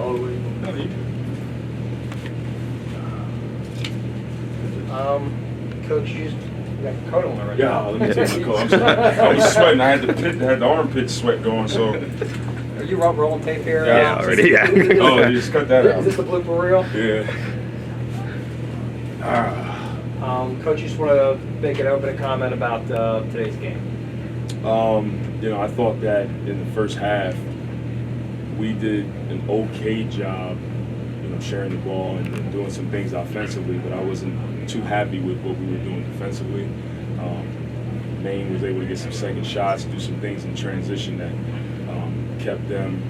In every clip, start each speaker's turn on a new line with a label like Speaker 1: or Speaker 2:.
Speaker 1: all the way.
Speaker 2: No, you
Speaker 3: Coach, you got your coat on already.
Speaker 2: Yeah, let me take my coat. I was sweating. I had the armpit sweat going. So.
Speaker 3: Are you rolling tape here?
Speaker 4: Yeah, already. Yeah.
Speaker 2: Oh, you just cut that out.
Speaker 3: Is this the blooper reel?
Speaker 2: Yeah.
Speaker 3: Coach, you just want to make an opening comment about today's game.
Speaker 2: I thought that in the first half we did an okay job, sharing the ball and doing some things offensively, but I wasn't too happy with what we were doing defensively. Maine was able to get some second shots, do some things in transition that kept them,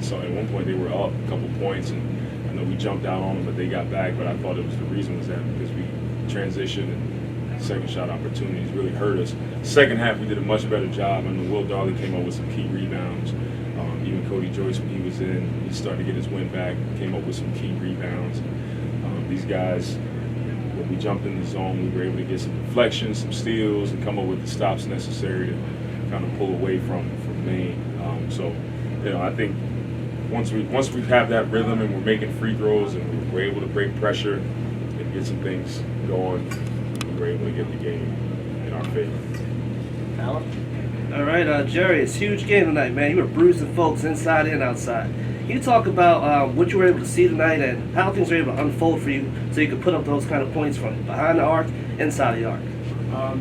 Speaker 2: so at one point they were up a couple points, and I know we jumped out on them, but they got back. But I thought it was the reason was that because we transitioned and second shot opportunities really hurt us. Second half we did a much better job. I know Will Darley came up with some key rebounds. Even Cody Joyce, when he was in, he started to get his wind back, came up with some key rebounds. These guys, when we jumped in the zone, we were able to get some deflections, some steals, and come up with the stops necessary to kind of pull away from Maine. I think once we have that rhythm and we're making free throws and we're able to break pressure and get some things going, we're able to get the game in our favor.
Speaker 3: Alan?
Speaker 4: All right, Jerry, it's a huge game tonight, man. You were bruising folks inside and outside. Can you talk about what you were able to see tonight and how things were able to unfold for you so you could put up those kind of points from behind the arc, inside the arc?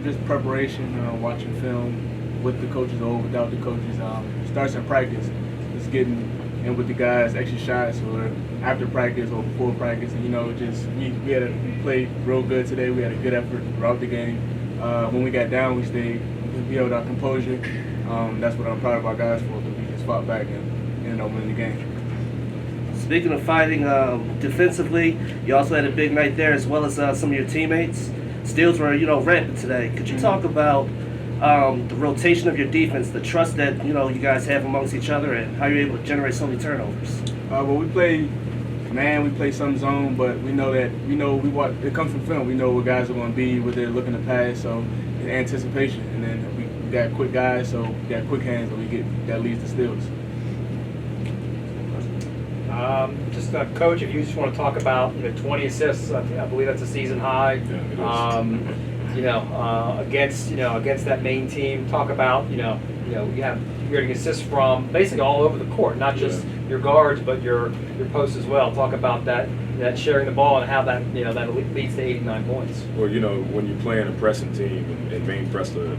Speaker 1: Just preparation, watching film with the coaches or without the coaches. Starts in practice, just getting in with the guys, extra shots or after practice or before practice. And we played real good today. We had a good effort throughout the game. When we got down, we held our composure. That's what I'm proud of our guys for. We just fought back and ended up winning the game.
Speaker 4: Speaking of fighting defensively, you also had a big night there as well as some of your teammates. Steals were, rampant today. Could you talk about the rotation of your defense, the trust that you guys have amongst each other, and how you're able to generate so many turnovers?
Speaker 1: We play man, we play some zone, but we know it comes from film. We know what guys are going to be, what they're looking to pass, so it's anticipation. And then we got quick guys, so we got quick hands, and that leads to steals.
Speaker 3: Coach, if you just want to talk about 20 assists, I believe that's a season high.
Speaker 2: Yeah,
Speaker 3: Against that main team, talk about you're getting assists from basically all over the court, not just your guards but your posts as well. Talk about that sharing the ball and how that that leads to 89 points.
Speaker 2: Well, when you're playing a pressing team, and Maine pressed a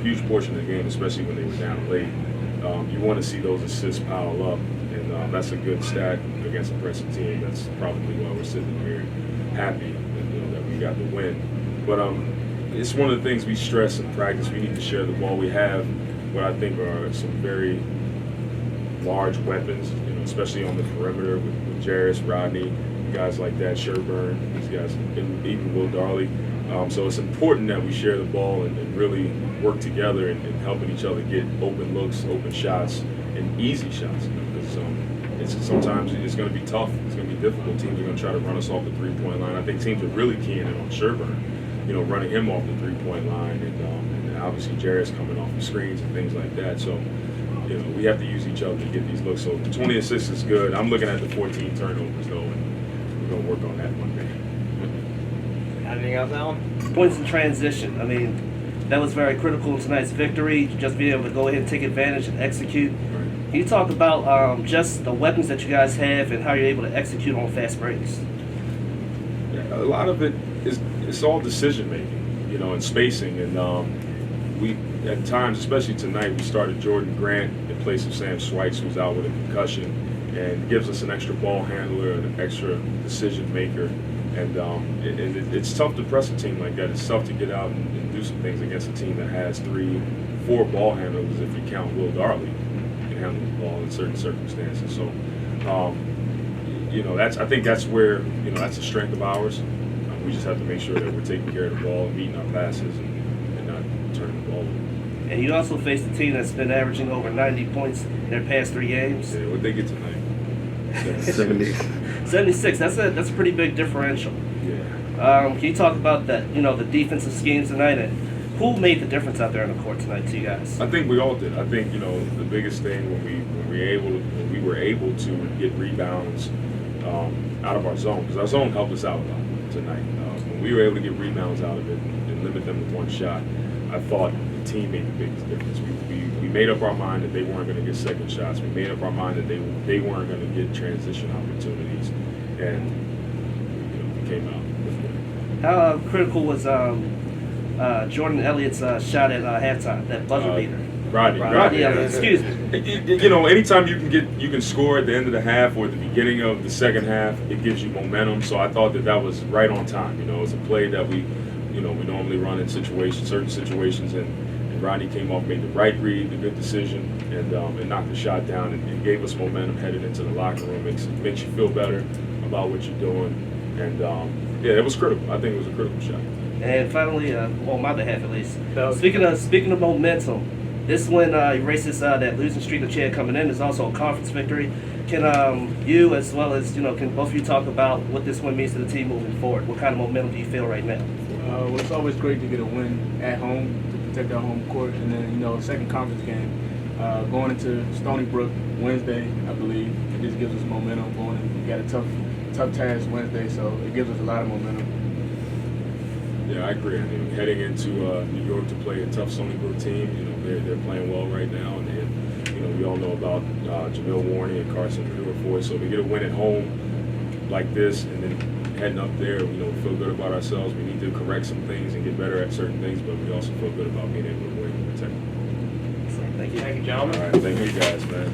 Speaker 2: huge portion of the game, especially when they were down late. You want to see those assists pile up, and that's a good stat against a pressing team. That's probably why we're sitting here happy that we got the win. But it's one of the things we stress in practice. We need to share the ball. We have what I think are some very large weapons, especially on the perimeter with Jarris, Rodney, guys like that, Sherburne, these guys, and even Will Darley. So it's important that we share the ball and really work together and helping each other get open looks, open shots, and easy shots. Because sometimes it's going to be tough. It's going to be difficult. Teams are going to try to run us off the three-point line. I think teams are really keying in on Sherburne, running him off the three-point line, and obviously Jarris coming off the screens and things like that. So, we have to use each other to get these looks. So 20 assists is good. I'm looking at the 14 turnovers though, and we're going to work on that one day.
Speaker 3: Anything else, Alan?
Speaker 4: Points in transition. I mean, that was very critical in tonight's victory. Just being able to go ahead and take advantage and execute.
Speaker 2: Right.
Speaker 4: Can you talk about just the weapons that you guys have and how you're able to execute on fast breaks?
Speaker 2: Yeah, a lot of it's all decision making, and spacing. And we at times, especially tonight, we started Jordan Grant in place of Sam Swikes, who's out with a concussion, and gives us an extra ball handler, an extra decision maker. And it's tough to press a team like that. It's tough to get out and do some things against a team that has 3-4 ball handlers, if you count Will Darley, can handle the ball in certain circumstances. So, I think that's where, that's a strength of ours. We just have to make sure that we're taking care of the ball and meeting our passes and not turning the ball over.
Speaker 4: And you also faced a team that's been averaging over 90 points in their past 3 games.
Speaker 2: Yeah, what'd they get tonight?
Speaker 4: 76. That's a pretty big differential.
Speaker 2: Yeah.
Speaker 4: Can you talk about that? The defensive schemes tonight and Who made the difference out there on the court tonight to you guys?
Speaker 2: I think we all did. I think the biggest thing when we were able to get rebounds out of our zone, because our zone helped us out a lot tonight. When we were able to get rebounds out of it and limit them to one shot, I thought the team made the biggest difference. We made up our mind that they weren't going to get second shots. We made up our mind that they weren't going to get transition opportunities, and we came out with it.
Speaker 4: How critical was Jordan Elliott's shot at halftime, that buzzer beater?
Speaker 2: Rodney,
Speaker 4: Excuse me.
Speaker 2: Anytime you can score at the end of the half or the beginning of the second half, it gives you momentum. So I thought that was right on time. It's a play that we normally run in certain situations, and Rodney came off, made the right read, the good decision, and knocked the shot down and gave us momentum headed into the locker room. Makes you feel better about what you're doing, and it was critical. I think it was a critical shot.
Speaker 4: And finally, on my behalf at least, speaking of momentum, this win erases that losing streak that you had coming in. Is also a conference victory. Can you, as well as can both of you talk about what this win means to the team moving forward? What kind of momentum do you feel right now?
Speaker 1: Well, it's always great to get a win at home to protect our home court, and then second conference game going into Stony Brook Wednesday, I believe it just gives us momentum going. We got a tough task Wednesday, so it gives us a lot of momentum.
Speaker 2: Yeah, I agree. I mean, heading into New York to play a tough Stony Brook team, they're playing well right now, and we all know about Jamil Warney and Carson Pure. So to get a win at home like this, and then heading up there, we feel good about ourselves. We need to correct some things and get better at certain things, but we also feel good about being able to win and protect.
Speaker 3: Thank you, gentlemen.
Speaker 2: All right, thank you guys, man.